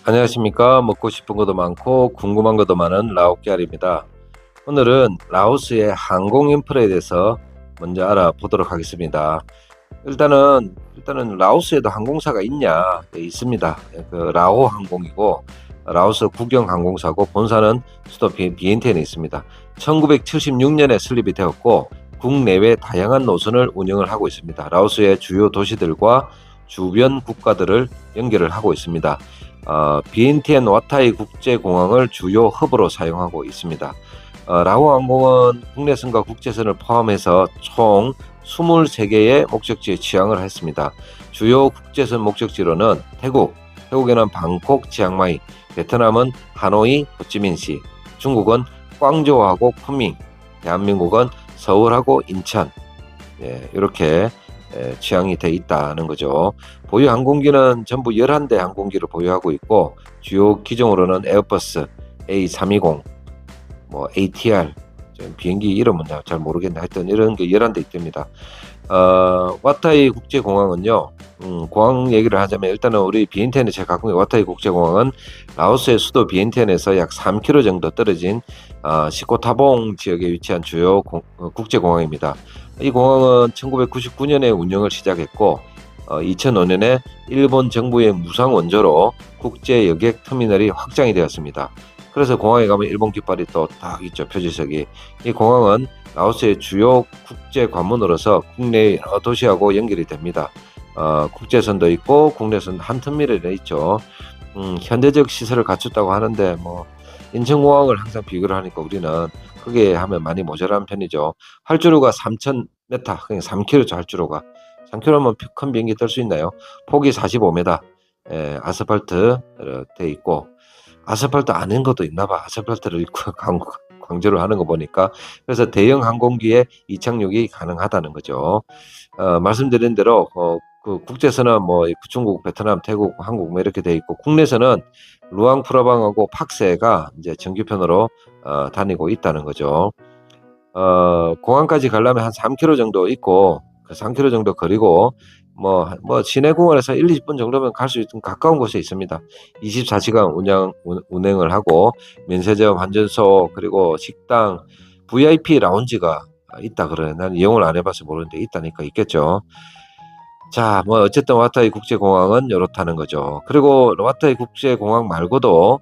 안녕하십니까. 먹고 싶은 것도 많고 궁금한 것도 많은 라오키알입니다. 오늘은 라오스의 항공 인프라에 대해서 먼저 알아보도록 하겠습니다. 일단은 라오스에도 항공사가 있냐? 네, 있습니다. 그 라오 항공이고 라오스 국영 항공사고 본사는 수도 비엔티엔에 있습니다. 1976년에 설립이 되었고 국내외 다양한 노선을 운영을 하고 있습니다. 라오스의 주요 도시들과 주변 국가들을 연결을 하고 있습니다. 비엔티엔 와타이 국제공항을 주요 허브로 사용하고 있습니다. 라오 항공은 국내선과 국제선을 포함해서 총 23개의 목적지에 취항을 했습니다. 주요 국제선 목적지로는 태국에는 방콕, 치앙마이, 베트남은 하노이, 호치민시, 중국은 광저우하고 쿤밍, 대한민국은 서울하고 인천, 이렇게 취향이 돼 있다는 거죠. 보유 항공기는 전부 11대 항공기를 보유하고 있고 주요 기종으로는 에어버스 A320, ATR, 비행기 이름은 잘 모르겠네. 하여튼 이런 게 11대 있답니다. 와타이 국제공항은요, 공항 얘기를 하자면 일단은 우리 비엔티엔에 제가 갖고 있는 와타이 국제공항은 라오스의 수도 비엔티엔에서 약 3km 정도 떨어진 시코타봉 지역에 위치한 주요 국제공항입니다. 이 공항은 1999년에 운영을 시작했고 2005년에 일본 정부의 무상 원조로 국제 여객 터미널이 확장이 되었습니다. 그래서 공항에 가면 일본 깃발이 또 딱 있죠, 표지석이. 이 공항은 라오스의 주요 국제 관문으로서 국내 여러 도시하고 연결이 됩니다. 국제선도 있고 국내선 한 터미널에 있죠. 현대적 시설을 갖췄다고 하는데 인천공항을 항상 비교를 하니까 우리는 그게 하면 많이 모자란 편이죠. 활주로가 3,000m, 그냥 3km죠. 활주로가 3km면 큰 비행기 뜰 수 있나요? 폭이 45m, 아스팔트 돼 있고, 아스팔트 아닌 것도 있나 봐. 아스팔트를 입고 강조를 하는 거 보니까. 그래서 대형 항공기의 이착륙이 가능하다는 거죠. 말씀드린 대로 그 국제선은 중국, 베트남, 태국, 한국 이렇게 돼 있고, 국내선은 루앙프라방하고 팍세가 이제 정규편으로 다니고 있다는 거죠. 공항까지 가려면 한 3km 정도 있고, 그 3km 정도 거리고, 시내 공원에서 1, 20분 정도면 갈 수 있는 가까운 곳에 있습니다. 24시간 운행을 하고, 면세점, 환전소, 그리고 식당, VIP 라운지가 있다 그래. 난 이용을 안 해봐서 모르는데 있다니까 있겠죠. 자, 어쨌든 와타이 국제공항은 이렇다는 거죠. 그리고 와타이 국제공항 말고도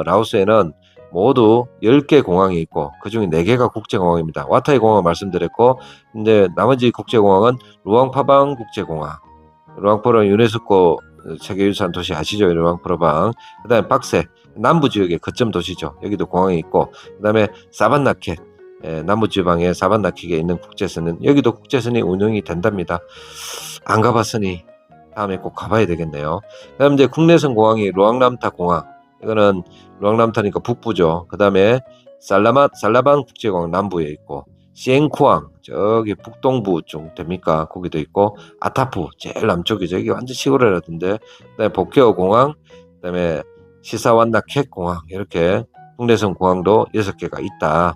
라오스에는 모두 10개 공항이 있고 그중에 4개가 국제공항입니다. 와타이 공항 말씀드렸고, 이제 나머지 국제공항은 루앙파방 국제공항, 루앙프라방 유네스코 세계유산 도시 아시죠? 루앙프라방. 그다음에 빡세 남부 지역의 거점 도시죠. 여기도 공항이 있고, 그다음에 사반나켓, 남부지방의 사반나킥에 있는 국제선은 여기도 국제선이 운영이 된답니다. 안 가봤으니 다음에 꼭 가봐야 되겠네요. 그다음 이제 국내선 공항이 루앙람타 공항, 이거는 루앙람타니까 북부죠. 그다음에 살라반 국제공항 남부에 있고, 시엔쿠항 저기 북동부 쪽 됩니까? 거기도 있고, 아타프 제일 남쪽이죠. 여기 완전 시골이라던데. 그다음에 보케오 공항, 그다음에 시사완나켓 공항, 이렇게 국내선 공항도 6개가 있다.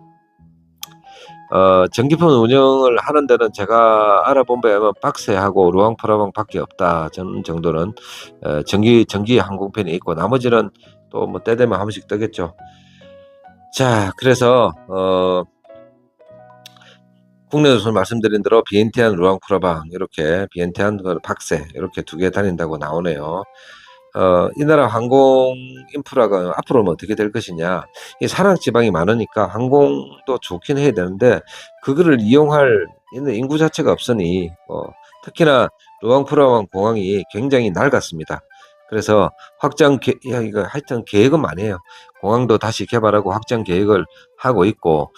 전기편 운영을 하는 데는 제가 알아본 바에 의하면 빡세하고 루앙프라방 밖에 없다. 저는 정도는 전기 항공편이 있고, 나머지는 또 때 되면 한 번씩 뜨겠죠. 자, 그래서 국내에서 말씀드린 대로 비엔티안, 루앙프라방, 이렇게 비엔티안, 빡세 이렇게 2개 다닌다고 나오네요. 이 나라 항공 인프라가 앞으로는 어떻게 될 것이냐. 이 산악 지방이 많으니까 항공도 좋긴 해야 되는데 그거를 이용할 인구 자체가 없으니, 특히나 루앙프라방 공항이 굉장히 낡았습니다. 그래서 이거 하여튼 계획은 많이 해요. 공항도 다시 개발하고 확장 계획을 하고 있고,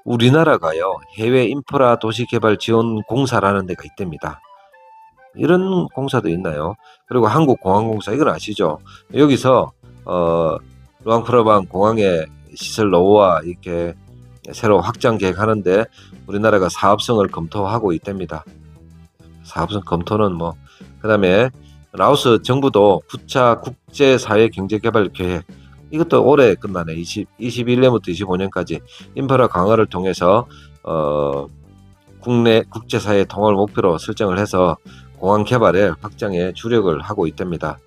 우리나라가요, 해외 인프라 도시개발 지원 공사라는 데가 있답니다. 이런 공사도 있나요? 그리고 한국공항공사, 이건 아시죠? 여기서 루앙프라방 공항의 시설 노후화 이렇게 새로 확장 계획하는데 우리나라가 사업성을 검토하고 있답니다. 사업성 검토는 그다음에 라오스 정부도 9차 국제사회경제개발 계획, 이것도 올해 끝나네. 21년부터 25년까지 인프라 강화를 통해서 국내 국제사회 통합을 목표로 설정을 해서 공항 개발에 확장에 주력을 하고 있답니다.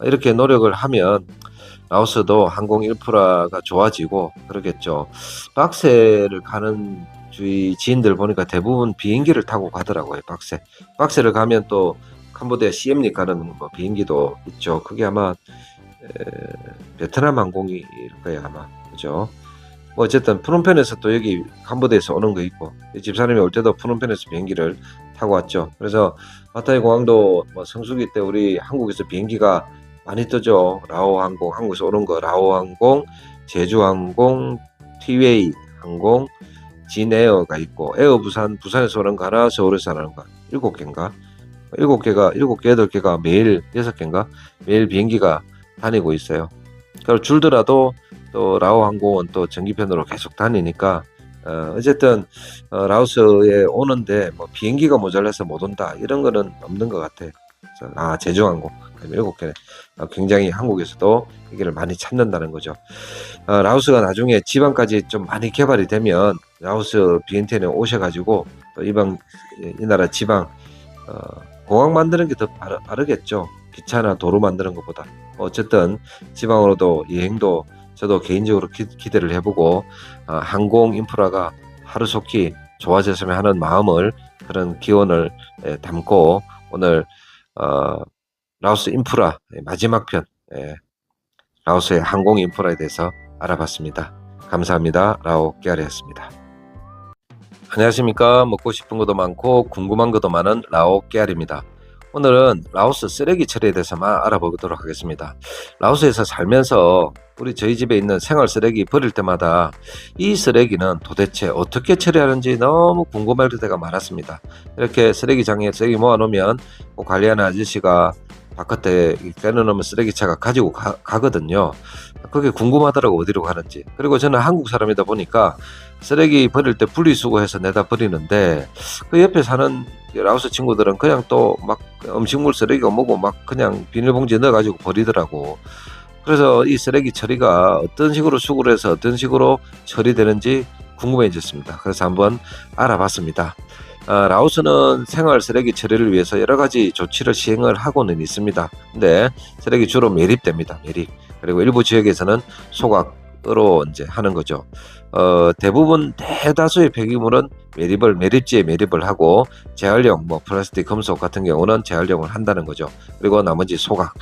이렇게 노력을 하면 라오스도 항공 인프라가 좋아지고 그러겠죠. 박세를 가는 주위 지인들 보니까 대부분 비행기를 타고 가더라고요. 박세를 가면 또 캄보디아 시엠립 가는 뭐 비행기도 있죠. 그게 아마 베트남 항공일 거예요, 아마. 그죠? 뭐 어쨌든 프놈펜에서 또 여기 캄보디아에서 오는 거 있고, 집사람이 올 때도 프놈펜에서 비행기를 타고 왔죠. 그래서 바타이 공항도 뭐 성수기 때 우리 한국에서 비행기가 많이 뜨죠. 라오 항공, 한국에서 오는 거 라오 항공, 제주 항공, 티웨이 항공, 진에어가 있고, 에어 부산, 부산에서 오는 거 하나, 서울에서 오는 거 7개인가? 8개, 매일 6개인가? 매일 비행기가 다니고 있어요. 그리고 줄더라도 또 라오 항공은 또 정기편으로 계속 다니니까 어쨌든 라오스에 오는데 뭐 비행기가 모자라서 못 온다 이런 거는 없는 것 같아요. 제주항공 7개 굉장히 한국에서도 여기를 많이 찾는다는 거죠. 라오스가 나중에 지방까지 좀 많이 개발이 되면 라오스 비엔티엔에 오셔가지고 또 이 나라 지방 공항 만드는 게 더 빠르겠죠. 기차나 도로 만드는 것보다. 어쨌든 지방으로도 여행도 저도 개인적으로 기대를 해보고 항공 인프라가 하루속히 좋아졌으면 하는 마음을 그런 기원을 담고 오늘 라오스 인프라 마지막 편 라오스의 항공 인프라에 대해서 알아봤습니다. 감사합니다. 라오 깨알이었습니다. 안녕하십니까. 먹고 싶은 것도 많고 궁금한 것도 많은 라오 깨알입니다. 오늘은 라오스 쓰레기 처리에 대해서만 알아보도록 하겠습니다. 라오스에서 살면서 저희 집에 있는 생활 쓰레기 버릴 때마다 이 쓰레기는 도대체 어떻게 처리하는지 너무 궁금할 때가 많았습니다. 이렇게 쓰레기장에 쓰레기 모아놓으면 관리하는 아저씨가 바깥에 빼놓으면 쓰레기차가 가지고 가거든요. 그게 궁금하더라고, 어디로 가는지. 그리고 저는 한국 사람이다 보니까 쓰레기 버릴 때 분리수거해서 내다 버리는데 그 옆에 사는 라오스 친구들은 그냥 또 막 음식물 쓰레기가 뭐고 막 그냥 비닐봉지에 넣어가지고 버리더라고. 그래서 이 쓰레기 처리가 어떤 식으로 수거를 해서 어떤 식으로 처리되는지 궁금해졌습니다. 그래서 한번 알아봤습니다. 라오스는 생활 쓰레기 처리를 위해서 여러 가지 조치를 시행을 하고는 있습니다. 근데 쓰레기 주로 매립됩니다. 매립. 그리고 일부 지역에서는 소각으로 이제 하는 거죠. 대부분 대다수의 폐기물은 매립지에 매립을 하고 재활용, 뭐 플라스틱, 금속 같은 경우는 재활용을 한다는 거죠. 그리고 나머지 소각.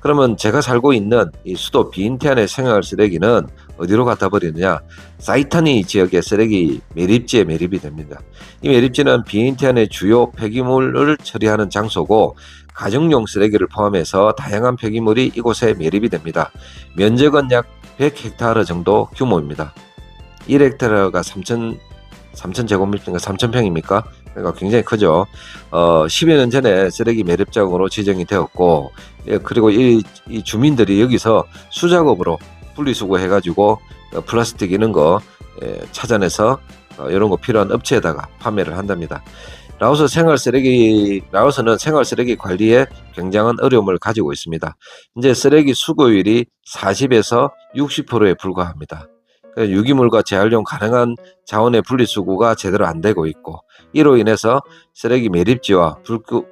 그러면 제가 살고 있는 이 수도 비인티안의 생활 쓰레기는 어디로 갖다 버리느냐? 사이타니 지역의 쓰레기 매립지에 매립이 됩니다. 이 매립지는 비인티안의 주요 폐기물을 처리하는 장소고 가정용 쓰레기를 포함해서 다양한 폐기물이 이곳에 매립이 됩니다. 면적은 약 100헥타르 정도 규모입니다. 1헥타르가 3,000제곱미터인가 3,000평입니까? 그러니까 굉장히 크죠. 10여 년 전에 쓰레기 매립장으로 지정이 되었고, 그리고 이 주민들이 여기서 수작업으로 분리수거 해가지고 플라스틱 이런 거 찾아내서 이런 거 필요한 업체에다가 판매를 한답니다. 라오스는 생활 쓰레기 관리에 굉장한 어려움을 가지고 있습니다. 이제 쓰레기 수거율이 40에서 60%에 불과합니다. 유기물과 재활용 가능한 자원의 분리수거가 제대로 안 되고 있고 이로 인해서 쓰레기 매립지와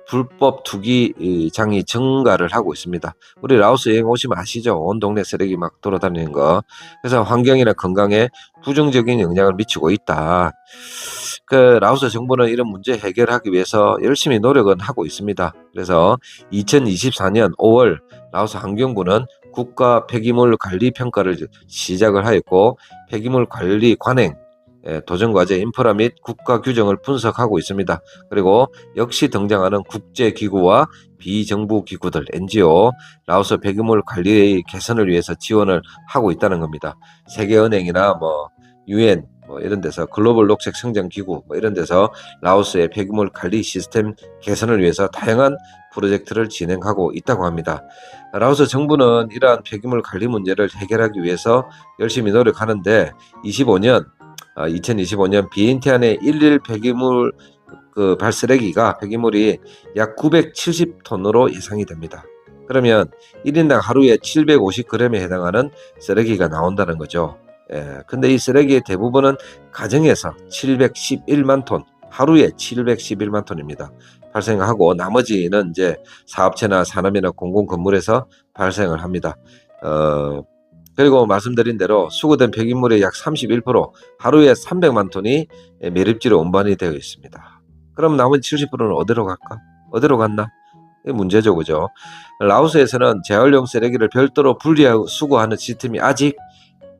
불법 투기장이 증가를 하고 있습니다. 우리 라오스 여행 오시면 아시죠? 온 동네 쓰레기 막 돌아다니는 거. 그래서 환경이나 건강에 부정적인 영향을 미치고 있다. 라오스 정부는 이런 문제 해결하기 위해서 열심히 노력은 하고 있습니다. 그래서 2024년 5월 라오스 환경부는 국가 폐기물 관리 평가를 시작을 하였고 폐기물 관리 관행, 도전과제, 인프라 및 국가 규정을 분석하고 있습니다. 그리고 역시 등장하는 국제기구와 비정부 기구들, NGO, 라오스 폐기물 관리 개선을 위해서 지원을 하고 있다는 겁니다. 세계은행이나 UN 이런 데서 글로벌 녹색 성장 기구 이런 데서 라오스의 폐기물 관리 시스템 개선을 위해서 다양한 프로젝트를 진행하고 있다고 합니다. 라오스 정부는 이러한 폐기물 관리 문제를 해결하기 위해서 열심히 노력하는데 2025년 비엔티안의 일일 폐기물 발쓰레기가 폐기물이 약 970톤으로 예상이 됩니다. 그러면 1인당 하루에 750g에 해당하는 쓰레기가 나온다는 거죠. 근데 이 쓰레기의 대부분은 가정에서 711만 톤, 하루에 711만 톤입니다. 발생하고 나머지는 이제 사업체나 산업이나 공공 건물에서 발생을 합니다. 그리고 말씀드린 대로 수거된 폐기물의 약 31%, 하루에 300만 톤이 매립지로 운반이 되어 있습니다. 그럼 나머지 70%는 어디로 갈까? 어디로 갔나? 이게 문제죠, 그죠? 라오스에서는 재활용 쓰레기를 별도로 분리하고 수거하는 시스템이 아직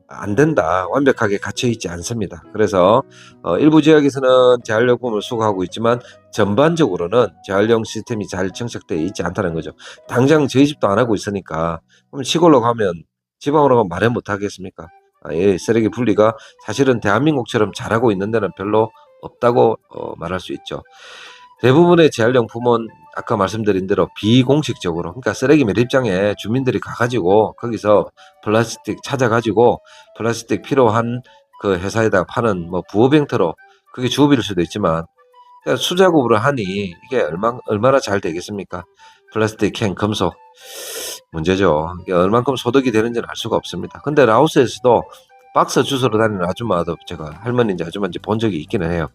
안 된다. 완벽하게 갇혀 있지 않습니다. 그래서 일부 지역에서는 재활용품을 수거하고 있지만 전반적으로는 재활용 시스템이 잘 정착되어 있지 않다는 거죠. 당장 저희 집도 안 하고 있으니까 그럼 시골로 가면 지방으로 가면 말해 못 하겠습니까? 예, 쓰레기 분리가 사실은 대한민국처럼 잘하고 있는 데는 별로 없다고 말할 수 있죠. 대부분의 재활용품은 아까 말씀드린 대로 비공식적으로, 그러니까 쓰레기 매립장에 주민들이 가가지고 거기서 플라스틱 찾아가지고 플라스틱 필요한 그 회사에다 파는 뭐 부어병터로, 그게 주업일 수도 있지만 그러니까 수작업으로 하니 이게 얼마나 잘 되겠습니까? 플라스틱 캔, 금속 문제죠. 이게 얼만큼 소득이 되는지는 알 수가 없습니다. 근데 라오스에서도 박스 주스로 다니는 아줌마도 제가 할머니인지 아줌마인지 본 적이 있기는 해요.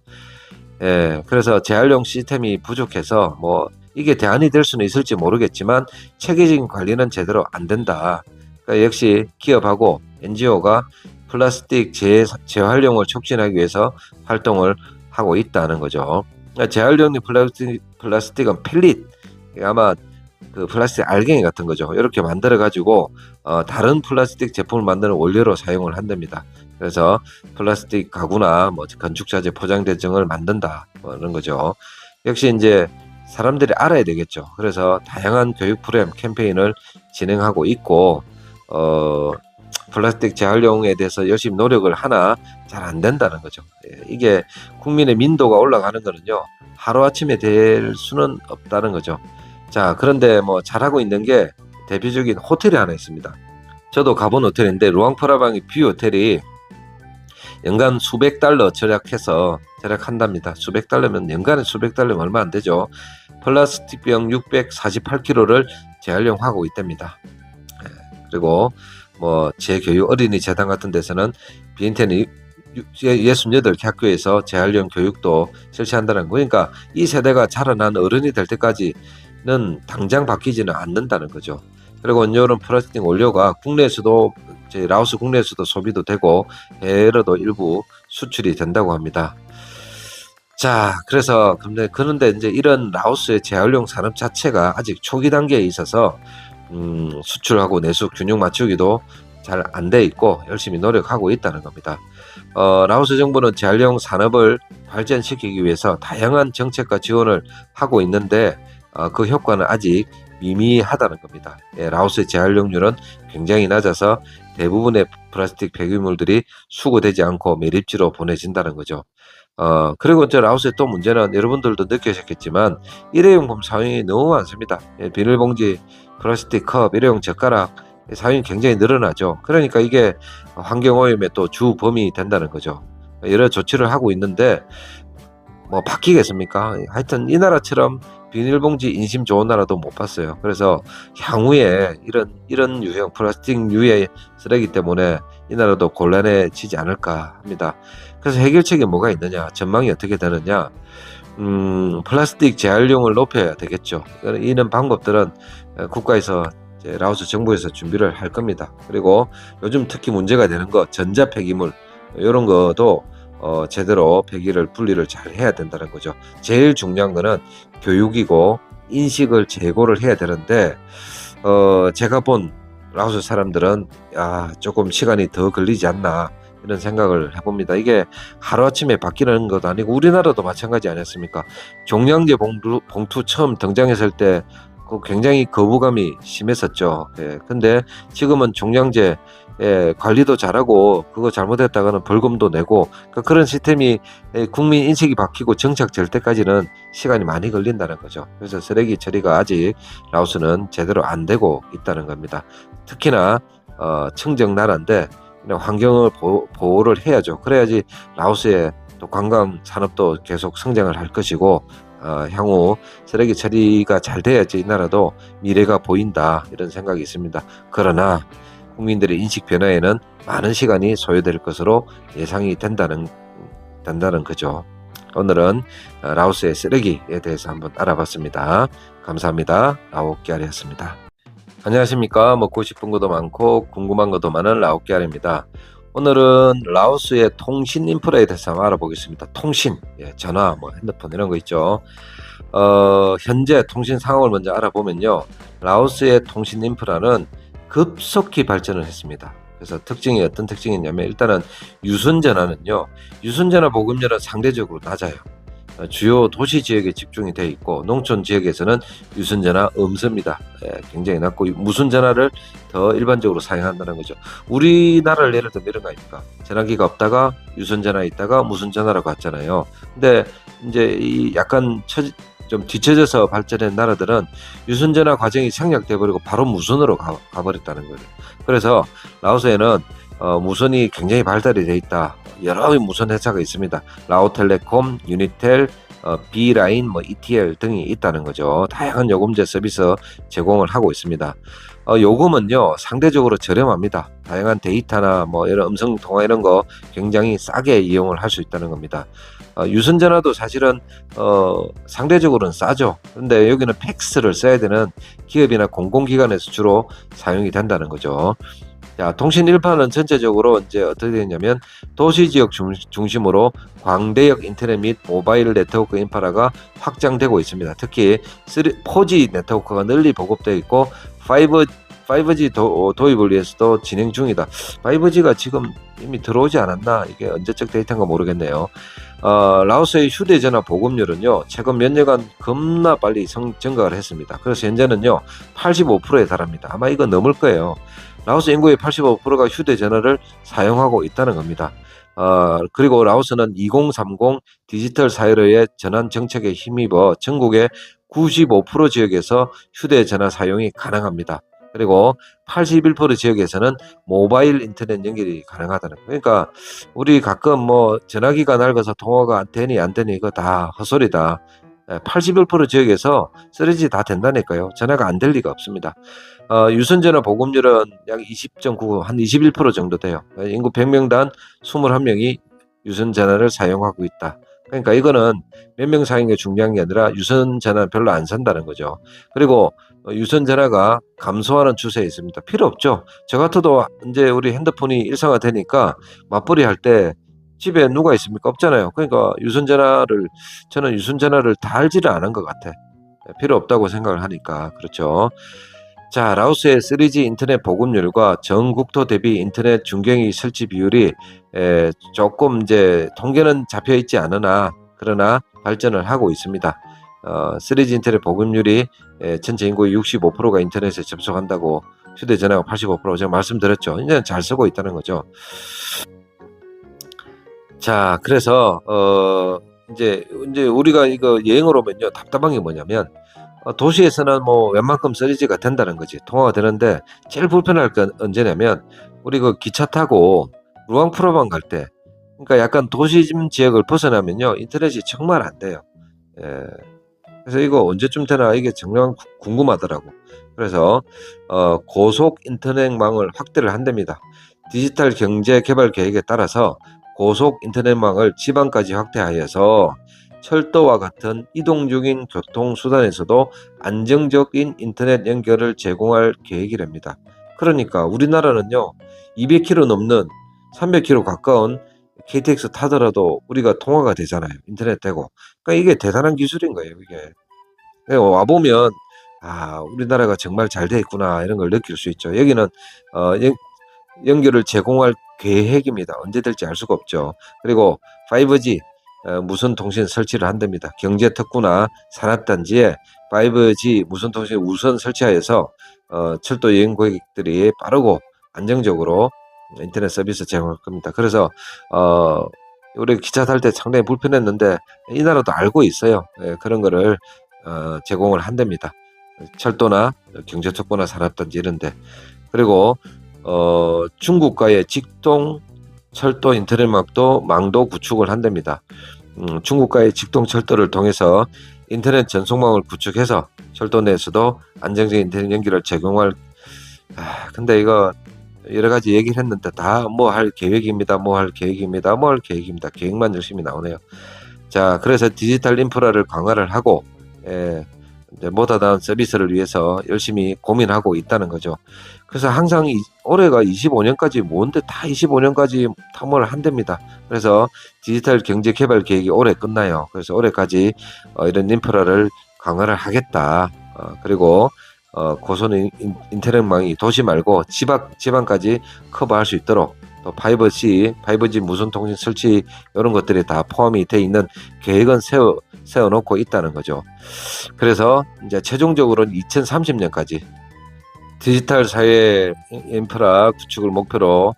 예, 그래서 재활용 시스템이 부족해서 뭐 이게 대안이 될 수는 있을지 모르겠지만 체계적인 관리는 제대로 안 된다. 그러니까 역시 기업하고 NGO가 플라스틱 재활용을 촉진하기 위해서 활동을 하고 있다는 거죠. 그러니까 재활용용 플라스틱은 펠릿, 아마 그 플라스틱 알갱이 같은 거죠. 이렇게 만들어 가지고 다른 플라스틱 제품을 만드는 원료로 사용을 한답니다. 그래서 플라스틱 가구나 뭐 건축자재 포장재 등을 만든다, 뭐 이런 거죠. 역시 이제 사람들이 알아야 되겠죠. 그래서 다양한 교육 프로그램 캠페인을 진행하고 있고 플라스틱 재활용에 대해서 열심히 노력을 하나 잘 안 된다는 거죠. 예, 이게 국민의 민도가 올라가는 거는요, 하루아침에 될 수는 없다는 거죠. 자, 그런데 뭐 잘하고 있는 게 대표적인 호텔이 하나 있습니다. 저도 가본 호텔인데 루앙프라방의 뷰 호텔이 연간 수백 달러 절약한답니다. 수백 달러면 연간에 수백 달러면 얼마 안 되죠. 플라스틱병 648kg를 재활용하고 있답니다. 그리고 뭐 재교육 어린이 재단 같은 데서는 비엔텐의 68개 학교에서 재활용 교육도 실시한다는 거. 그러니까 이 세대가 자라난 어른이 될 때까지는 당장 바뀌지는 않는다는 거죠. 그리고 이런 플라스틱 원료가 국내에서도 라오스 국내에서도 소비도 되고 해외로도 일부 수출이 된다고 합니다. 자, 그래서 그런데 이제 이런 라오스의 재활용 산업 자체가 아직 초기 단계에 있어서 수출하고 내수 균형 맞추기도 잘 안 돼 있고 열심히 노력하고 있다는 겁니다. 라오스 정부는 재활용 산업을 발전시키기 위해서 다양한 정책과 지원을 하고 있는데 그 효과는 아직 미미하다는 겁니다. 예, 라오스의 재활용률은 굉장히 낮아서 대부분의 플라스틱 폐기물들이 수거되지 않고 매립지로 보내진다는 거죠. 그리고 이제 라오스의 또 문제는 여러분들도 느끼셨겠지만 일회용품 사용이 너무 많습니다. 예, 비닐봉지, 플라스틱 컵, 일회용 젓가락 사용이 굉장히 늘어나죠. 그러니까 이게 환경오염의 또 주범이 된다는 거죠. 여러 조치를 하고 있는데 뭐 바뀌겠습니까? 하여튼 이 나라처럼 비닐봉지 인심 좋은 나라도 못 봤어요. 그래서 향후에 이런 유형 플라스틱 유해 쓰레기 때문에 이 나라도 곤란해지지 않을까 합니다. 그래서 해결책이 뭐가 있느냐, 전망이 어떻게 되느냐, 플라스틱 재활용을 높여야 되겠죠. 이런 방법들은 국가에서 라오스 정부에서 준비를 할 겁니다. 그리고 요즘 특히 문제가 되는 거 전자 폐기물 이런 것도 제대로 폐기를 분리를 잘 해야 된다는 거죠. 제일 중요한 거는 교육이고 인식을 제고를 해야 되는데 제가 본 라오스 사람들은 조금 시간이 더 걸리지 않나 이런 생각을 해봅니다. 이게 하루아침에 바뀌는 것도 아니고 우리나라도 마찬가지 아니었습니까? 종량제 봉투 처음 등장했을 때 굉장히 거부감이 심했었죠. 예, 근데 지금은 종량제 관리도 잘하고 그거 잘못했다가는 벌금도 내고 그런 시스템이 국민 인식이 바뀌고 정착될 때까지는 시간이 많이 걸린다는 거죠. 그래서 쓰레기 처리가 아직 라오스는 제대로 안 되고 있다는 겁니다. 특히나 청정 나라인데 환경을 보호를 해야죠. 그래야지 라오스의 또 관광 산업도 계속 성장을 할 것이고 향후 쓰레기 처리가 잘 돼야지 이 나라도 미래가 보인다 이런 생각이 있습니다. 그러나 국민들의 인식 변화에는 많은 시간이 소요될 것으로 예상이 된다는 거죠. 오늘은 라오스의 쓰레기에 대해서 한번 알아봤습니다. 감사합니다. 라오끼알이었습니다. 안녕하십니까. 먹고 싶은 것도 많고 궁금한 것도 많은 라오끼알입니다. 오늘은 라오스의 통신 인프라에 대해서 한번 알아보겠습니다. 통신, 전화, 핸드폰 이런 거 있죠. 현재 통신 상황을 먼저 알아보면요. 라오스의 통신 인프라는 급속히 발전을 했습니다. 그래서 특징이 어떤 특징이 있냐면 일단은 유선전화는요. 유선전화 보급률은 상대적으로 낮아요. 주요 도시 지역에 집중이 되어 있고 농촌 지역에서는 유선전화 없습니다. 굉장히 낮고 무선전화를 더 일반적으로 사용한다는 거죠. 우리나라를 예를 들면 이런 거 아닙니까? 전화기가 없다가 유선전화 있다가 무선전화로 갔잖아요. 근데 이제 이 약간 좀 뒤처져서 발전한 나라들은 유선전화 과정이 생략돼 버리고 바로 무선으로 가버렸다는 거예요. 그래서 라오스에는 무선이 굉장히 발달이 되어 있다. 여러 무선 회사가 있습니다. 라오텔레콤, 유니텔, B라인, ETL 등이 있다는 거죠. 다양한 요금제 서비스 제공을 하고 있습니다. 요금은요 상대적으로 저렴합니다. 다양한 데이터나 이런 음성 통화 이런 거 굉장히 싸게 이용을 할 수 있다는 겁니다. 유선전화도 사실은 상대적으로는 싸죠. 근데 여기는 팩스를 써야 되는 기업이나 공공기관에서 주로 사용이 된다는 거죠. 자, 통신 일파는 전체적으로 이제 어떻게 되냐면 도시 지역 중심으로 광대역 인터넷 및 모바일 네트워크 인프라가 확장되고 있습니다. 특히 4G 네트워크가 널리 보급되어 있고 5G 도입을 위해서도 진행 중이다. 5G가 지금 이미 들어오지 않았나? 이게 언제적 데이터인가 모르겠네요. 라오스의 휴대전화 보급률은요 최근 몇 년간 겁나 빨리 증가를 했습니다. 그래서 현재는요 85%에 달합니다. 아마 이거 넘을 거예요. 라오스 인구의 85%가 휴대전화를 사용하고 있다는 겁니다. 그리고 라오스는 2030 디지털 사회로의 전환 정책에 힘입어 전국의 95% 지역에서 휴대전화 사용이 가능합니다. 그리고 81% 지역에서는 모바일 인터넷 연결이 가능하다는 거예요. 그러니까 우리 가끔 전화기가 낡아서 통화가 안 되니 이거 다 헛소리다. 81% 지역에서 3G 다 된다니까요. 전화가 안 될 리가 없습니다. 유선전화 보급률은 약 20.9, 한 21% 정도 돼요. 인구 100명당 21명이 유선전화를 사용하고 있다. 그러니까 이거는 몇 명 사용한 게 중요한 게 아니라 유선전화는 별로 안 산다는 거죠. 그리고 유선전화가 감소하는 추세에 있습니다. 필요 없죠. 저 같아도 이제 우리 핸드폰이 일상화되니까 맞벌이 할 때 집에 누가 있습니까? 없잖아요. 그러니까 저는 유선전화를 달지를 않은 것 같아. 필요 없다고 생각을 하니까. 그렇죠. 자, 라오스의 3G 인터넷 보급률과 전국토 대비 인터넷 중계기 설치 비율이 조금 이제 통계는 잡혀 있지 않으나 그러나 발전을 하고 있습니다. 3G 인터넷 보급률이 전체 인구의 65%가 인터넷에 접속한다고 휴대전화가 85% 제가 말씀드렸죠. 이제 잘 쓰고 있다는 거죠. 자, 그래서 이제 우리가 이거 여행을 오면요 답답한 게 뭐냐면 도시에서는 웬만큼 3G가 된다는 거지. 통화가 되는데 제일 불편할 건 언제냐면 우리 그 기차 타고 루앙프라방 갈 때 그러니까 약간 도심 지역을 벗어나면요 인터넷이 정말 안 돼요. 그래서 이거 언제쯤 되나 이게 정말 궁금하더라고. 그래서 고속 인터넷망을 확대를 한답니다. 디지털 경제 개발 계획에 따라서 고속 인터넷망을 지방까지 확대하여서 철도와 같은 이동 중인 교통수단에서도 안정적인 인터넷 연결을 제공할 계획이랍니다. 그러니까 우리나라는요 200km 넘는 300km 가까운 KTX 타더라도 우리가 통화가 되잖아요. 인터넷 되고. 그러니까 이게 대단한 기술인 거예요. 이게 와보면 우리나라가 정말 잘 돼 있구나 이런 걸 느낄 수 있죠. 여기는 연결을 제공할 계획입니다. 언제 될지 알 수가 없죠. 그리고 5G 무선 통신 설치를 한답니다. 경제 특구나 산업단지에 5G 무선 통신 우선 설치하여서 철도 여행 고객들이 빠르고 안정적으로 인터넷 서비스 제공할 겁니다. 그래서 우리 기차 탈 때 상당히 불편했는데 이 나라도 알고 있어요. 그런 거를 제공을 한답니다. 철도나 경제 특구나 산업단지 이런데. 그리고 중국과의 직동 철도 인터넷망도 구축을 한답니다. 중국과의 직동 철도를 통해서 인터넷 전송망을 구축해서 철도 내에서도 안정적인 인터넷 연결을 제공할. 근데 이거 여러 가지 얘기를 했는데 다 할 계획입니다. 계획만 열심히 나오네요. 자, 그래서 디지털 인프라를 강화를 하고, 이제 보다 나은 서비스를 위해서 열심히 고민하고 있다는 거죠. 그래서 항상 올해가 25년까지 뭔데 다 25년까지 탐험을 한답니다. 그래서 디지털 경제 개발 계획이 올해 끝나요. 그래서 올해까지 이런 인프라를 강화를 하겠다. 그리고 고속 인터넷망이 도시 말고 지방까지 커버할 수 있도록 또 5G 무선 통신 설치 이런 것들이 다 포함이 돼 있는 계획은 세워놓고 있다는 거죠. 그래서 이제 최종적으로는 2030년까지 디지털 사회 인프라 구축을 목표로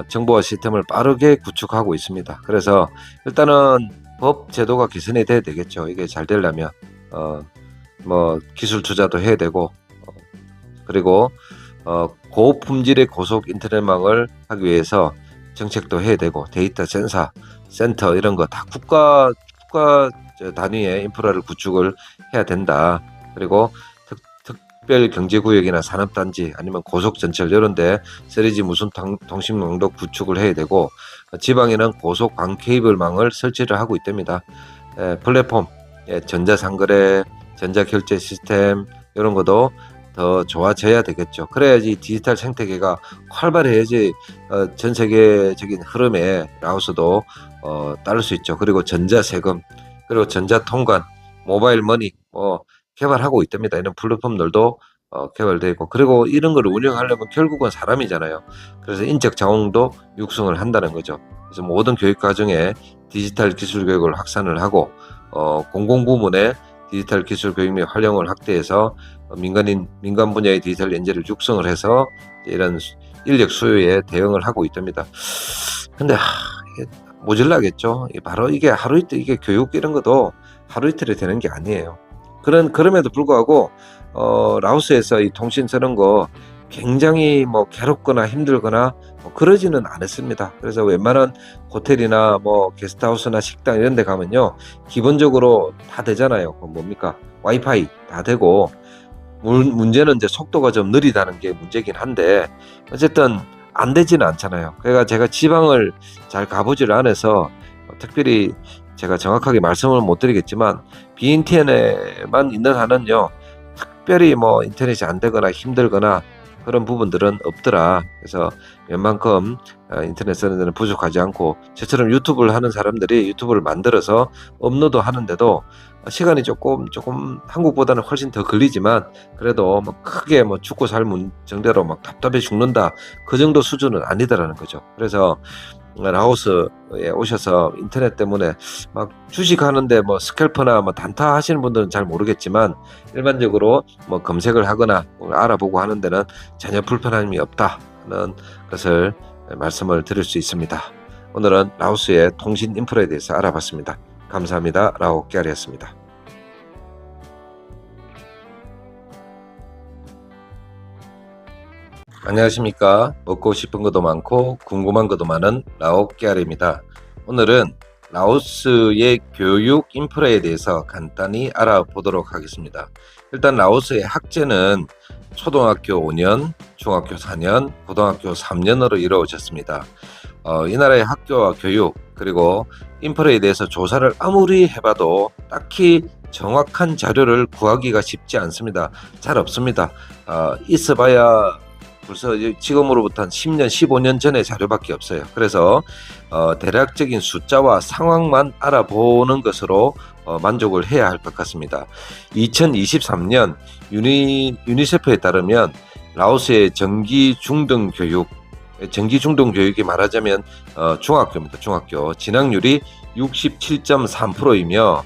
정보화 시스템을 빠르게 구축하고 있습니다. 그래서 일단은 법 제도가 개선이 돼야 되겠죠. 이게 잘 되려면 뭐 기술 투자도 해야 되고 그리고 고품질의 고속 인터넷망을 하기 위해서 정책도 해야 되고 데이터 센터 이런 거 다 국가 단위의 인프라를 구축을 해야 된다. 그리고 특별 경제구역이나 산업단지 아니면 고속전철 이런 데 3G 무선 통신망도 구축을 해야 되고 지방에는 고속 광 케이블망을 설치를 하고 있답니다. 플랫폼, 전자상거래, 전자결제 시스템 이런 것도 더 좋아져야 되겠죠. 그래야지 디지털 생태계가 활발해야지 전 세계적인 흐름에 라오스도 따를 수 있죠. 그리고 전자세금, 그리고 전자통관, 모바일 머니 개발하고 있답니다. 이런 플랫폼들도 개발되어 있고 그리고 이런 걸 운영하려면 결국은 사람이잖아요. 그래서 인적 자원도 육성을 한다는 거죠. 그래서 모든 교육 과정에 디지털 기술 교육을 확산을 하고 공공부문의 디지털 기술 교육 및 활용을 확대해서 민간 분야의 디지털 인재를 육성을 해서 이런 인력 수요에 대응을 하고 있답니다. 근데 이게 모질라겠죠. 바로 이게 하루 이틀 이게 교육 이런 것도 하루 이틀에 되는 게 아니에요. 그럼에도 불구하고 라오스에서 이 통신 쓰는 거 굉장히 뭐 괴롭거나 힘들거나 그러지는 않았습니다. 그래서 웬만한 호텔이나 뭐 게스트하우스나 식당 이런 데 가면요 기본적으로 다 되잖아요. 뭡니까 와이파이 다 되고 문제는 이제 속도가 좀 느리다는 게 문제긴 한데 어쨌든 안 되지는 않잖아요. 그러니까 제가 지방을 잘 가보지를 않아서 특별히 제가 정확하게 말씀을 못 드리겠지만 BNTN에만 있는 한은요 특별히 뭐 인터넷이 안 되거나 힘들거나 그런 부분들은 없더라. 그래서 웬만큼 인터넷 쓰는 데는 부족하지 않고 저처럼 유튜브를 하는 사람들이 유튜브를 만들어서 업로드 하는데도 시간이 조금 한국보다는 훨씬 더 걸리지만 그래도 뭐 크게 뭐 죽고 살 정도로 막 답답해 죽는다 그 정도 수준은 아니더라는 거죠. 그래서 라오스에 오셔서 인터넷 때문에 막 주식하는데 뭐 스캘퍼나 뭐 단타 하시는 분들은 잘 모르겠지만 일반적으로 뭐 검색을 하거나 알아보고 하는 데는 전혀 불편함이 없다는 것을 말씀을 드릴 수 있습니다. 오늘은 라오스의 통신 인프라에 대해서 알아봤습니다. 감사합니다. 라오 깨알이었습니다. 안녕하십니까. 먹고 싶은 것도 많고 궁금한 것도 많은 라오 깨알입니다. 오늘은 라오스의 교육 인프라에 대해서 간단히 알아보도록 하겠습니다. 일단 라오스의 학제는 초등학교 5년, 중학교 4년, 고등학교 3년으로 이루어졌습니다. 이 나라의 학교와 교육 그리고 인프라에 대해서 조사를 아무리 해봐도 딱히 정확한 자료를 구하기가 쉽지 않습니다. 잘 없습니다. 있어봐야 벌써 지금으로부터 한 10년, 15년 전의 자료밖에 없어요. 그래서 대략적인 숫자와 상황만 알아보는 것으로 만족을 해야 할 것 같습니다. 2023년 유니세프에 따르면 라오스의 정기 중등 교육이 말하자면 중학교입니다. 중학교 진학률이 67.3%이며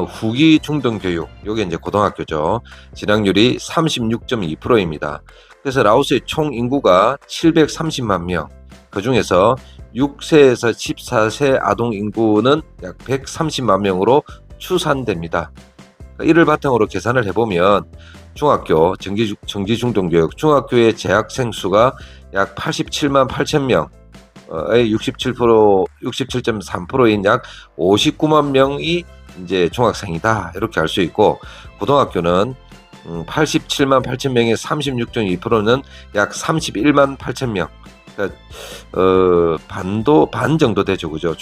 후기 중등 교육, 요게 이제 고등학교죠. 진학률이 36.2%입니다. 그래서 라오스의 총 인구가 730만 명, 그 중에서 6세에서 14세 아동 인구는 약 130만 명으로 추산됩니다. 이를 바탕으로 계산을 해보면 중학교 정기 중등교육 중학교의 재학생 수가 약 87만 8천 명의 67.3%인 약 59만 명이 이제 중학생이다 이렇게 알 수 있고 고등학교는 87만 8천 명의 36.2%는 약 31만 8천 명 그러니까 반 정도 되죠, 그죠?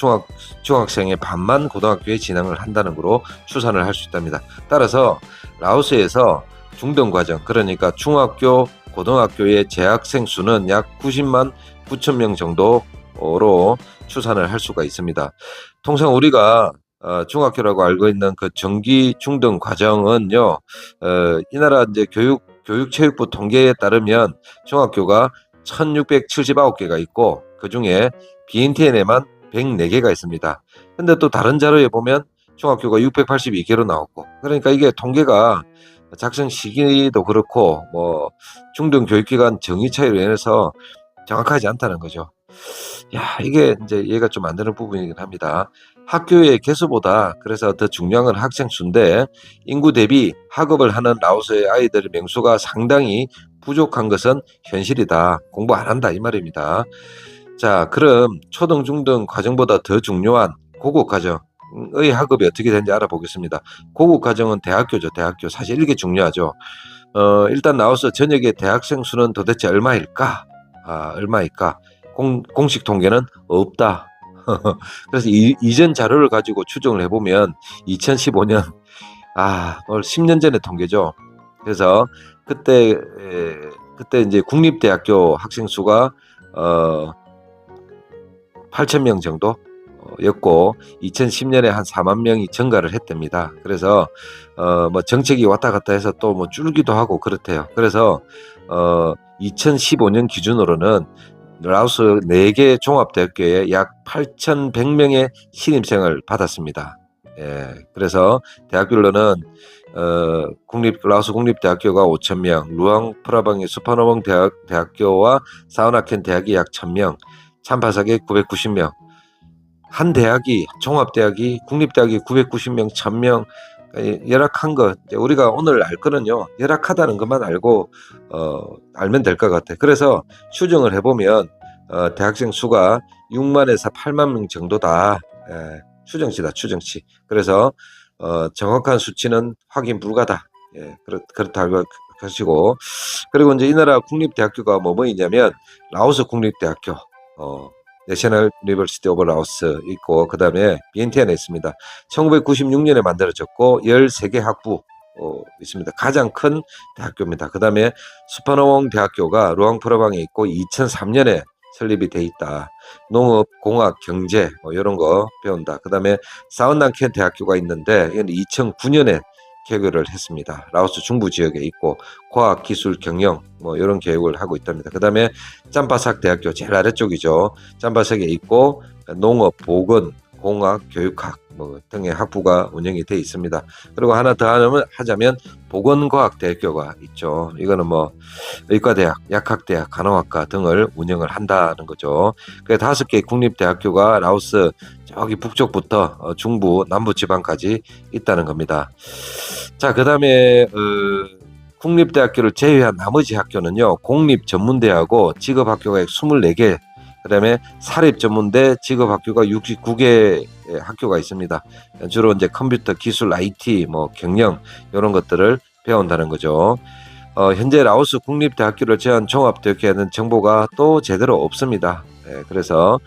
중학생의 반만 고등학교에 진학을 한다는 거로 추산을 할 수 있답니다. 따라서 라오스에서 중등 과정, 그러니까 중학교, 고등학교의 재학생 수는 약 90만 9천 명 정도로 추산을 할 수가 있습니다. 통상 우리가 중학교라고 알고 있는 그 정기 중등 과정은요, 이 나라 이제 교육체육부 통계에 따르면 중학교가 1679개가 있고 그 중에 BNTN에만 104개가 있습니다. 근데 또 다른 자료에 보면 중학교가 682개로 나왔고, 그러니까 이게 통계가 작성 시기도 그렇고 뭐 중등 교육기관 정의 차이로 인해서 정확하지 않다는 거죠. 야, 이게 이제 이해가 좀 안 되는 부분이긴 합니다. 학교의 개수보다 그래서 더 중요한 건 학생 수인데, 인구 대비 학업을 하는 라오스의 아이들의 명수가 상당히 부족한 것은 현실이다. 공부 안 한다 이 말입니다. 자, 그럼 초등, 중등 과정보다 더 중요한 고급 과정의 학업이 어떻게 되는지 알아보겠습니다. 고급 과정은 대학교죠, 대학교. 사실 이게 중요하죠. 일단 나와서 전역의 대학생 수는 도대체 얼마일까? 얼마일까? 공식 통계는 없다. 그래서 이전 자료를 가지고 추정을 해보면 2015년, 10년 전의 통계죠. 그래서 그때 이제 국립대학교 학생 수가 8천 명 정도였고 2010년에 한 4만 명이 증가를 했답니다. 그래서 뭐 정책이 왔다 갔다 해서 또 뭐 줄기도 하고 그렇대요. 그래서 2015년 기준으로는 라오스 4개 종합대학교에 약 8,100명의 신입생을 받았습니다. 예, 그래서 대학별로는 라오스 국립대학교가 5,000명, 루앙 프라방의 수파노봉 대학교와 사우나켄 대학이 약 1,000명, 참바삭에 990명. 한 대학이, 종합대학이, 국립대학이 990명, 1,000명, 열악한 거, 우리가 오늘 알 거는요, 열악하다는 것만 알고 알면 될 것 같아. 그래서 추정을 해보면 대학생 수가 6만에서 8만 명 정도다. 추정치다, 추정치. 그래서 정확한 수치는 확인 불가다. 그렇다고 하시고, 그리고 이제 이 나라 국립대학교가 뭐냐면 라오스 국립대학교, 내셔널 유니버시티 오브 라오스 있고, 그 다음에 비엔티안에 있습니다. 1996년에 만들어졌고 13개 학부 있습니다. 가장 큰 대학교입니다. 그 다음에 수파노옹 대학교가 루앙프라방에 있고 2003년에 설립이 돼 있다. 농업, 공학, 경제 뭐 이런 거 배운다. 그 다음에 사운난켄 대학교가 있는데 이건 2009년에 개교를 했습니다. 라오스 중부 지역에 있고 과학, 기술, 경영 뭐 이런 교육을 하고 있답니다. 그 다음에 짬바삭 대학교 제일 아래쪽이죠. 짬바삭에 있고 농업, 보건, 공학, 교육학 뭐 등의 학부가 운영이 돼 있습니다. 그리고 하나 더 하자면 보건과학대학교가 있죠. 이거는 뭐 의과대학, 약학대학, 간호학과 등을 운영을 한다는 거죠. 그 5개 국립대학교가 라오스 저기 북쪽부터 중부, 남부 지방까지 있다는 겁니다. 자, 그 다음에 국립대학교를 제외한 나머지 학교는요, 공립전문대하고 직업학교가 24개, 그 다음에 사립전문대 직업학교가 69개 학교가 있습니다. 주로 이제 컴퓨터 기술, IT, 뭐 경영 이런 것들을 배운다는 거죠. 현재 라오스 국립대학교를 제한 종합대학교에는 정보가 또 제대로 없습니다. 그래서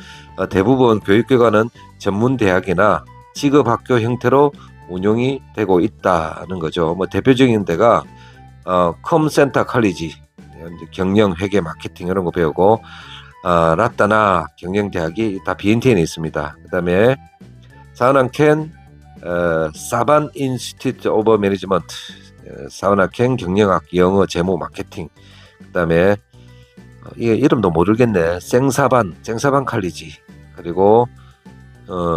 대부분 교육기관은 전문대학이나 직업학교 형태로 운영이 되고 있다는 거죠. 뭐 대표적인 데가 컴센터 컬리지, 경영, 회계, 마케팅 이런 거 배우고, 라따나 경영대학이 다 BNTN에 있습니다. 그 다음에 사우나켄 사반 인스티튜트 오브 매니지먼트, 사우나켄 경영학, 영어, 재무, 마케팅. 그 다음에 이게 이름도 모르겠네. 생사반 칼리지. 그리고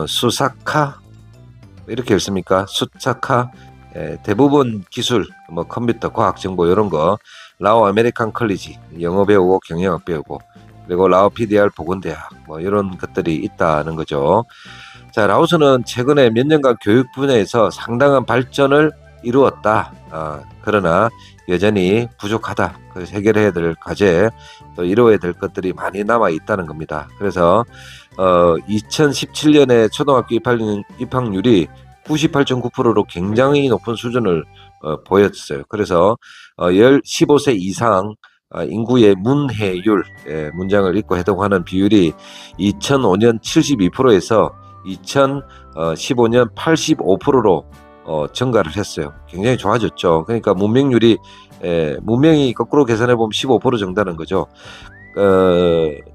수사카 이렇게 읽습니까? 수사카. 대부분 기술, 뭐 컴퓨터, 과학, 정보 이런 거. 라오 아메리칸 컬리지, 영어 배우고 경영학 배우고, 그리고 라오 PDR 보건대학 뭐 이런 것들이 있다는 거죠. 자, 라오스는 최근에 몇 년간 교육 분야에서 상당한 발전을 이루었다. 그러나 여전히 부족하다. 그래서 해결해야 될 과제, 또 이루어야 될 것들이 많이 남아 있다는 겁니다. 그래서 2017년에 초등학교 입학률이 98.9%로 굉장히 높은 수준을 보였어요. 그래서 15세 이상 인구의 문해율, 문장을 읽고 해독하는 비율이 2005년 72%에서 2015년 85%로 증가를 했어요. 굉장히 좋아졌죠. 그러니까 문맹률이 문맹이 거꾸로 계산해 보면 15% 정도는 거죠.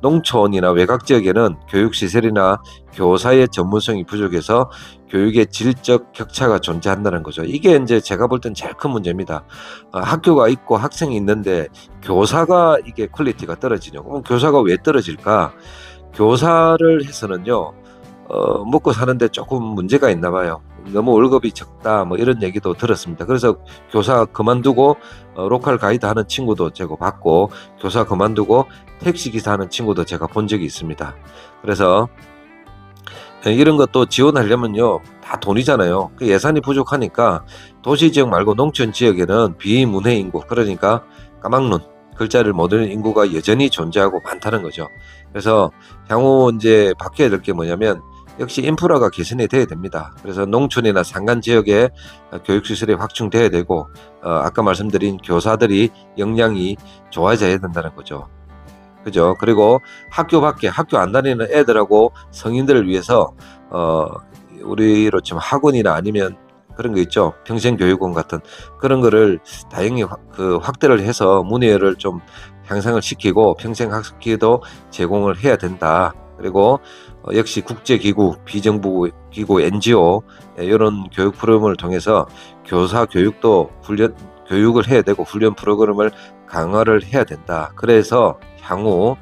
농촌이나 외곽 지역에는 교육 시설이나 교사의 전문성이 부족해서 교육의 질적 격차가 존재한다는 거죠. 이게 이제 제가 볼 땐 제일 큰 문제입니다. 학교가 있고 학생이 있는데 교사가 이게 퀄리티가 떨어지죠. 그럼 교사가 왜 떨어질까? 교사를 해서는요, 먹고 사는데 조금 문제가 있나 봐요. 너무 월급이 적다 뭐 이런 얘기도 들었습니다. 그래서 교사 그만두고 로컬 가이드 하는 친구도 제가 봤고, 교사 그만두고 택시기사 하는 친구도 제가 본 적이 있습니다. 그래서 이런 것도 지원하려면요, 다 돈이잖아요. 그 예산이 부족하니까 도시 지역 말고 농촌 지역에는 비문해 인구, 그러니까 까막눈, 글자를 못 읽는 인구가 여전히 존재하고 많다는 거죠. 그래서 향후 이제 바뀌어야 될 게 뭐냐면, 역시 인프라가 개선이 돼야 됩니다. 그래서 농촌이나 산간 지역에 교육시설이 확충돼야 되고, 아까 말씀드린 교사들이 역량이 좋아져야 된다는 거죠. 그죠? 그리고 학교 밖에, 학교 안 다니는 애들하고 성인들을 위해서 우리로 좀 학원이나 아니면 그런 거 있죠, 평생교육원 같은 그런 거를 다행히 확대를 해서 문해를 좀 향상을 시키고 평생학습기도 제공을 해야 된다. 그리고 역시 국제기구, 비정부 기구, NGO 이런 교육 프로그램을 통해서 교사 교육도 교육을 해야 되고 훈련 프로그램을 강화를 해야 된다. 그래서 향후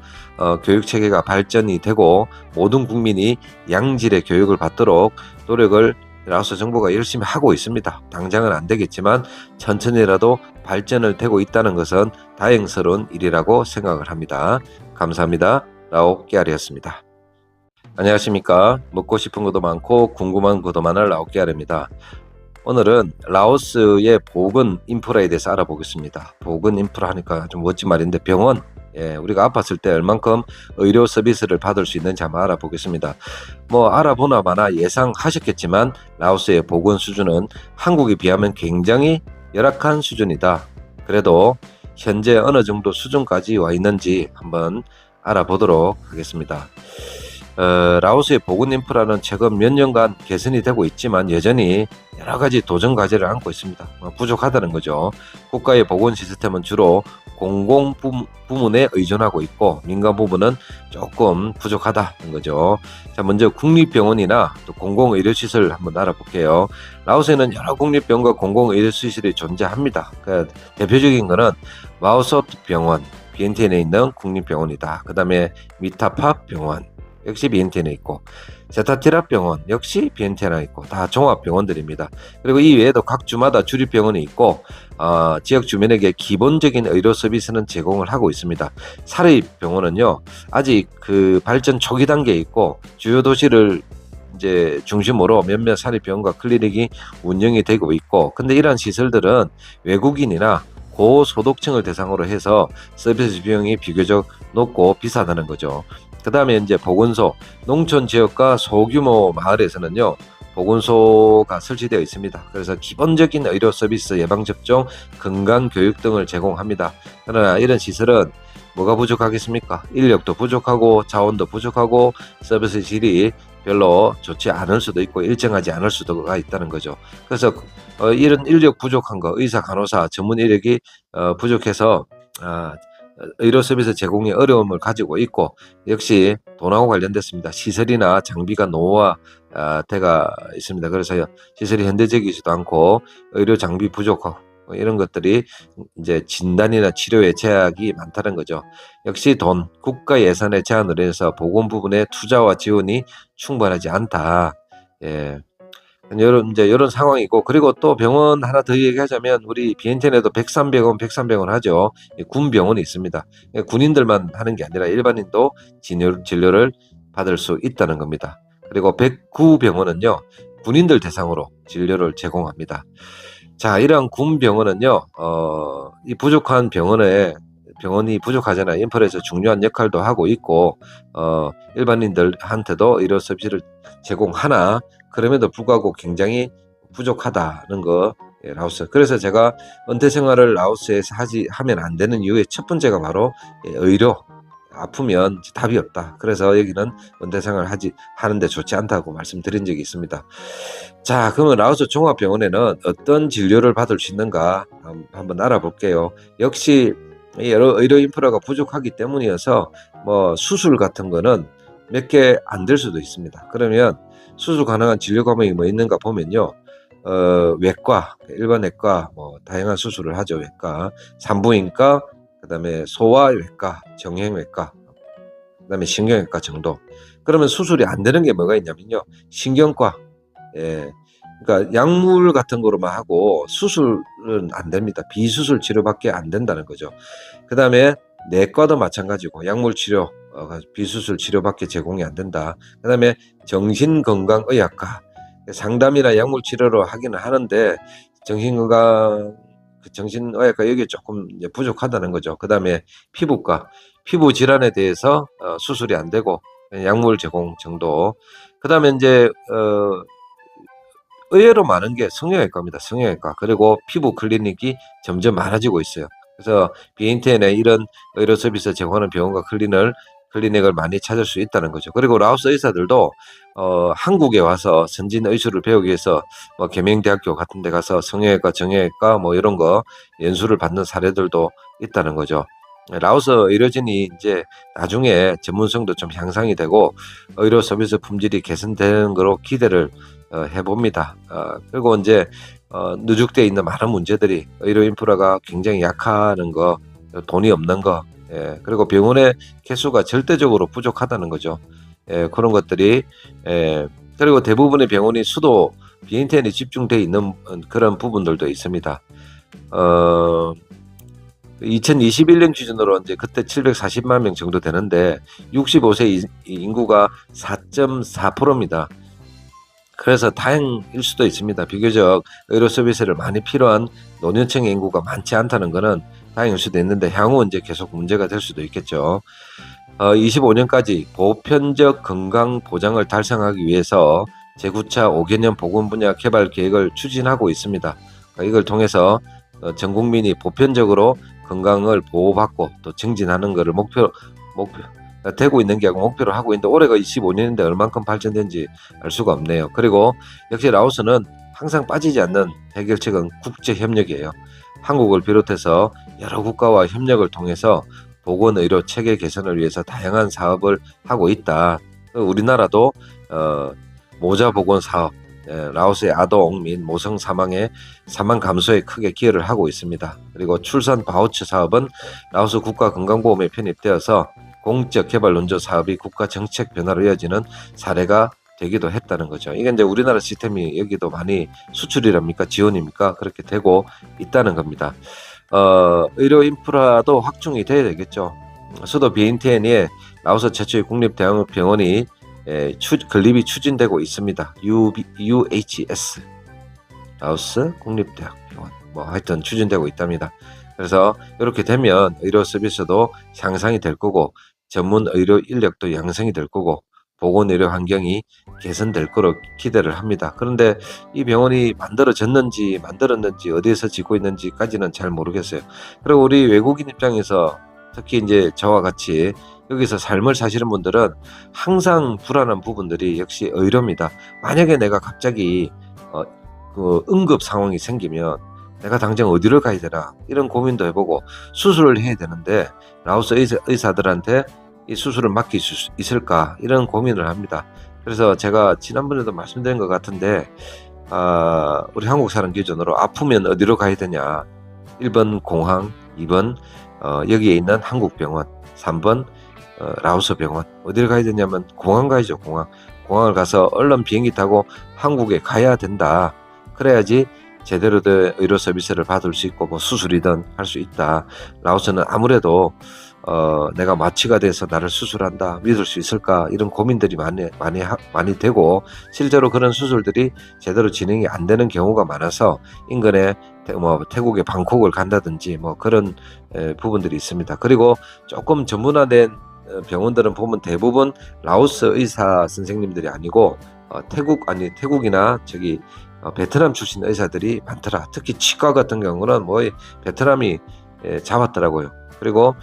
교육 체계가 발전이 되고 모든 국민이 양질의 교육을 받도록 노력을 라오스 정부가 열심히 하고 있습니다. 당장은 안 되겠지만 천천히라도 발전을 되고 있다는 것은 다행스러운 일이라고 생각을 합니다. 감사합니다. 라오 깨알이었습니다. 안녕하십니까. 먹고 싶은 것도 많고 궁금한 것도 많은 라오 깨알입니다. 오늘은 라오스의 보건 인프라에 대해서 알아보겠습니다. 보건 인프라 하니까 좀 멋진 말인데, 병원, 우리가 아팠을 때 얼만큼 의료 서비스를 받을 수 있는지 한번 알아보겠습니다. 뭐 알아보나 마나 예상하셨겠지만 라오스의 보건 수준은 한국에 비하면 굉장히 열악한 수준이다. 그래도 현재 어느 정도 수준까지 와 있는지 한번 알아보도록 하겠습니다. 라오스의 보건 인프라는 최근 몇 년간 개선이 되고 있지만 여전히 여러 가지 도전 과제를 안고 있습니다. 부족하다는 거죠. 국가의 보건 시스템은 주로 공공 부문에 의존하고 있고 민간 부문은 조금 부족하다는 거죠. 자, 먼저 국립병원이나 또 공공의료시설 한번 알아볼게요. 라오스에는 여러 국립병원과 공공의료시설이 존재합니다. 대표적인 거는 마오소트 병원, 비엔티엔에 있는 국립병원이다. 그 다음에 미타파 병원, 역시 비엔티엔에 있고, 제타티라 병원 역시 비엔티엔에 있고, 다 종합병원들입니다. 그리고 이 외에도 각 주마다 주립병원이 있고, 지역 주민에게 기본적인 의료 서비스는 제공을 하고 있습니다. 사립병원은요, 아직 그 발전 초기 단계에 있고, 주요 도시를 이제 중심으로 몇몇 사립병원과 클리닉이 운영이 되고 있고, 근데 이러한 시설들은 외국인이나 고소득층을 대상으로 해서 서비스 비용이 비교적 높고 비싸다는 거죠. 그 다음에 이제 보건소, 농촌 지역과 소규모 마을에서는요, 보건소가 설치되어 있습니다. 그래서 기본적인 의료 서비스, 예방접종, 건강교육 등을 제공합니다. 그러나 이런 시설은 뭐가 부족하겠습니까? 인력도 부족하고 자원도 부족하고 서비스 질이 별로 좋지 않을 수도 있고 일정하지 않을 수도 있다는 거죠. 그래서 이런 인력 부족한 거, 의사, 간호사, 전문 인력이 부족해서 의료 서비스 제공에 어려움을 가지고 있고, 역시 돈하고 관련됐습니다. 시설이나 장비가 노후화돼가 있습니다. 그래서 시설이 현대적이지도 않고 의료 장비 부족하고 이런 것들이 이제 진단이나 치료에 제약이 많다는 거죠. 역시 돈, 국가 예산의 제한으로 해서 보건 부분의 투자와 지원이 충분하지 않다. 이런 상황이고, 그리고 또 병원 하나 더 얘기하자면 우리 비엔텐에도 103병원 하죠. 군병원이 있습니다. 군인들만 하는 게 아니라 일반인도 진료를 받을 수 있다는 겁니다. 그리고 109병원은요, 군인들 대상으로 진료를 제공합니다. 자, 이러한 군병원은요, 이 부족한 병원이 부족하잖아요. 인프라에서 중요한 역할도 하고 있고, 일반인들한테도 의료 서비스를 제공하나, 그럼에도 불구하고 굉장히 부족하다는 거 예, 라오스. 그래서 제가 은퇴 생활을 라오스에서 하면 안 되는 이유의 첫 번째가 바로 의료. 아프면 답이 없다. 그래서 여기는 은퇴 생활 하는데 좋지 않다고 말씀드린 적이 있습니다. 자, 그러면 라오스 종합병원에는 어떤 진료를 받을 수 있는가 한번 알아볼게요. 역시 여러 의료 인프라가 부족하기 때문이어서 뭐 수술 같은 거는 몇 개 안 될 수도 있습니다. 그러면 수술 가능한 진료 과목이 뭐 있는가 보면요. 외과, 일반 외과, 뭐 다양한 수술을 하죠. 외과, 산부인과, 그다음에 소아외과, 정형외과, 그다음에 신경외과 정도. 그러면 수술이 안 되는 게 뭐가 있냐면요. 신경과, 예, 그러니까 약물 같은 거로만 하고 수술은 안 됩니다. 비수술 치료밖에 안 된다는 거죠. 그다음에 내과도 마찬가지고 약물 치료, 비수술 치료밖에 제공이 안 된다. 그다음에 정신건강의학과, 상담이나 약물 치료로 하기는 하는데 정신건강 정신의학과 여기 조금 부족하다는 거죠. 그다음에 피부과, 피부 질환에 대해서 수술이 안 되고 약물 제공 정도. 그다음에 이제 의외로 많은 게 성형외과입니다. 성형외과. 그리고 피부 클리닉이 점점 많아지고 있어요. 그래서 비인텐에 이런 의료 서비스 제공하는 병원과 클리닉을 많이 찾을 수 있다는 거죠. 그리고 라오스 의사들도 한국에 와서 선진 의술을 배우기 위해서 뭐 계명대학교 같은 데 가서 성형외과, 정형외과 뭐 이런 거 연수를 받는 사례들도 있다는 거죠. 라오스 의료진이 이제 나중에 전문성도 좀 향상이 되고 의료 서비스 품질이 개선되는 거로 기대를 해봅니다. 그리고 이제 누적되어 있는 많은 문제들이 의료 인프라가 굉장히 약하는 거, 돈이 없는 거, 예, 그리고 병원의 개수가 절대적으로 부족하다는 거죠. 예, 그런 것들이, 그리고 대부분의 병원이 수도 비인텐이 집중되어 있는 그런 부분들도 있습니다. 2021년 기준으로 이제 그때 740만 명 정도 되는데 65세 인구가 4.4%입니다. 그래서 다행일 수도 있습니다. 비교적 의료 서비스를 많이 필요한 노년층의 인구가 많지 않다는 것은 다행일 수도 있는데 향후 이제 계속 문제가 될 수도 있겠죠. 25년까지 보편적 건강 보장을 달성하기 위해서 제9차 5개년 보건 분야 개발 계획을 추진하고 있습니다. 이걸 통해서 전 국민이 보편적으로 건강을 보호받고 또 증진하는 것을 목표 되고 있는 게 아니고 목표로 하고 있는데 올해가 25년인데 얼만큼 발전된지 알 수가 없네요. 그리고 역시 라오스는 항상 빠지지 않는 해결책은 국제협력이에요. 한국을 비롯해서 여러 국가와 협력을 통해서 보건의료 체계 개선을 위해서 다양한 사업을 하고 있다. 우리나라도 모자 보건 사업, 라오스의 아동 및 모성 사망 감소에 크게 기여를 하고 있습니다. 그리고 출산 바우처 사업은 라오스 국가건강보험에 편입되어서 공적 개발 논조 사업이 국가 정책 변화로 이어지는 사례가 되기도 했다는 거죠. 이게 이제 우리나라 시스템이 여기도 많이 수출이랍니까? 지원입니까? 그렇게 되고 있다는 겁니다. 의료 인프라도 확충이 돼야 되겠죠. 수도 비인텐에 라오스 최초의 국립대학병원이 건립이 추진되고 있습니다. UHS 라오스 국립대학병원 뭐 하여튼 추진되고 있답니다. 그래서 이렇게 되면 의료 서비스도 향상이 될 거고 전문 의료 인력도 양성이 될 거고 보건의료 환경이 개선될 거로 기대를 합니다. 그런데 이 병원이 만들었는지 어디에서 짓고 있는지까지는 잘 모르겠어요. 그리고 우리 외국인 입장에서 특히 이제 저와 같이 여기서 삶을 사시는 분들은 항상 불안한 부분들이 역시 의료입니다. 만약에 내가 갑자기 그 응급 상황이 생기면 내가 당장 어디를 가야 되나 이런 고민도 해보고 수술을 해야 되는데 라오스 의사들한테 이 수술을 맡길 수 있을까 이런 고민을 합니다. 그래서 제가 지난번에도 말씀드린 것 같은데 우리 한국 사람 기준으로 아프면 어디로 가야 되냐 1번 공항, 2번 여기에 있는 한국병원, 3번 라오스 병원. 어디를 가야 되냐면 공항 가야죠. 공항을 가서 얼른 비행기 타고 한국에 가야 된다. 그래야지 제대로 된 의료 서비스를 받을 수 있고 뭐 수술이든 할 수 있다. 라오스는 아무래도 내가 마취가 돼서 나를 수술한다 믿을 수 있을까 이런 고민들이 많이 되고 실제로 그런 수술들이 제대로 진행이 안 되는 경우가 많아서 인근에 태국의 방콕을 간다든지 뭐 그런 부분들이 있습니다. 그리고 조금 전문화된 병원들은 보면 대부분 라오스 의사 선생님들이 아니고 태국이나 저기 베트남 출신 의사들이 많더라. 특히 치과 같은 경우는 뭐 베트남이 잡았더라고요. 그리고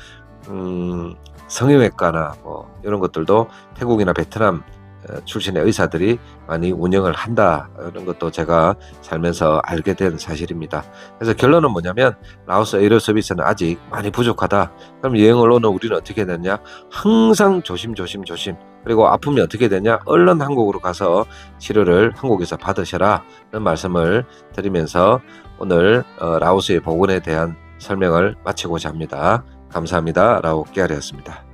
성형외과나 뭐 이런 것들도 태국이나 베트남 출신의 의사들이 많이 운영을 한다. 이런 것도 제가 살면서 알게 된 사실입니다. 그래서 결론은 뭐냐면 라오스 의료 서비스는 아직 많이 부족하다. 그럼 여행을 오는 우리는 어떻게 되냐? 항상 조심. 그리고 아프면 어떻게 되냐? 얼른 한국으로 가서 치료를 한국에서 받으셔라. 이런 말씀을 드리면서 오늘 라오스의 보건에 대한 설명을 마치고자 합니다. 감사합니다. 라오 깨알이었습니다.